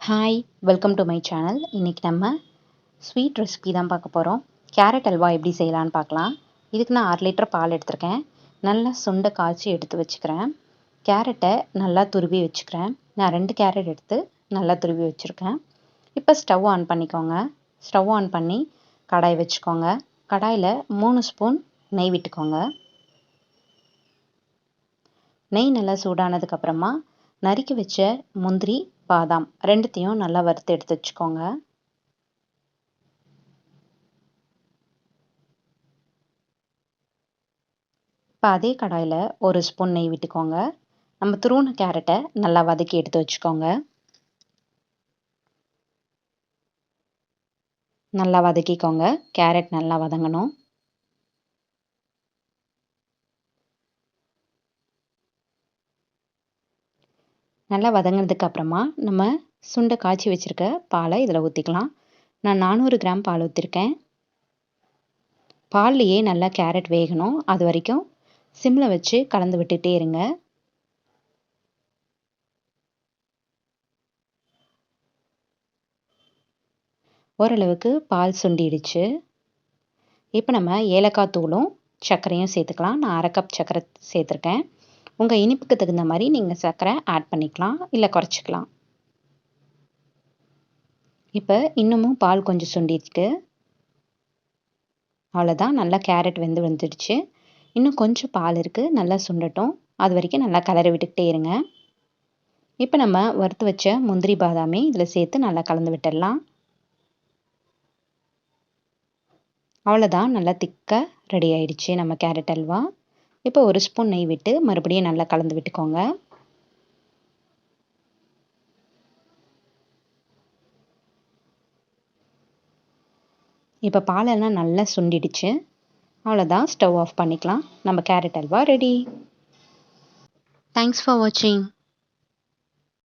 Hi welcome to my channel. இன்றைக்கி நம்ம sweet recipe தான் பார்க்க போகிறோம். கேரட் அல்வா எப்படி செய்யலான்னு பார்க்கலாம். இதுக்கு நான் 6 லிட்டர் பால் எடுத்திருக்கேன். நல்லா சுண்டை காய்ச்சி எடுத்து வச்சுக்கிறேன். கேரட்டை நல்லா துருவி வச்சுக்கிறேன். நான் 2 கேரட் எடுத்து நல்லா துருவி வச்சுருக்கேன். இப்போ ஸ்டவ் ஆன் பண்ணிக்கோங்க. ஸ்டவ் ஆன் பண்ணி கடாய் வச்சுக்கோங்க. கடாயில் 3 ஸ்பூன் நெய் விட்டுக்கோங்க. நெய் நல்லா சூடானதுக்கப்புறமா நறுக்கி வச்ச முந்திரி, பாதாம் ரெண்டுத்தையும் நல்லா வறுத்து எடுத்து வச்சுக்கோங்க. இப்போ அதே கடாயில் 1 ஸ்பூன் நெய் விட்டுக்கோங்க. நம்ம துருவின கேரட்டை நல்லா வதக்கி எடுத்து வச்சுக்கோங்க. நல்லா வதக்கிக்கோங்க. கேரட் நல்லா வதங்கணும். நல்லா வதங்கினதுக்கு அப்புறமா நம்ம சுண்டை காய்ச்சி வச்சுருக்க பாலை இதில் ஊற்றிக்கலாம். நான் 400 கிராம் பால் ஊற்றிருக்கேன். பால்லையே நல்லா கேரட் வேகணும். அது வரைக்கும் சிம்மில் வச்சு கலந்து விட்டுட்டே இருங்க. ஓரளவுக்கு பால் சுண்டிடுச்சு. இப்போ நம்ம ஏலக்காய் தூளும் சர்க்கரையும் சேர்த்துக்கலாம். நான் 1/2 கப் சர்க்கரை சேர்த்துருக்கேன். உங்கள் இனிப்புக்கு தகுந்த மாதிரி நீங்கள் சர்க்கரை ஆட் பண்ணிக்கலாம், இல்லை குறைச்சிக்கலாம். இப்போ இன்னமும் பால் கொஞ்சம் சுண்டிருக்கு. அவ்வளோதான், நல்லா கேரட் வந்துடுச்சு. இன்னும் கொஞ்சம் பால் இருக்குது, நல்லா சுண்டட்டும். அது வரைக்கும் நல்லா கலரி விட்டுக்கிட்டே இருங்க. இப்போ நம்ம வறுத்து வச்ச முந்திரி பாதாமே இதில் சேர்த்து நல்லா கலந்து விட்டுடலாம். அவ்வளோதான், நல்லா திக்காக ரெடி ஆயிடுச்சு நம்ம கேரட் அல்வா. இப்போ 1 ஸ்பூன் நெய் விட்டு மறுபடியும் நல்லா கலந்து விட்டுக்கோங்க. இப்போ பாலெல்லாம் நல்லா சுண்டிடுச்சு. அவ்வளோதான், ஸ்டவ் ஆஃப் பண்ணிக்கலாம். நம்ம carrot halwa ready. Thanks for வாட்சிங்.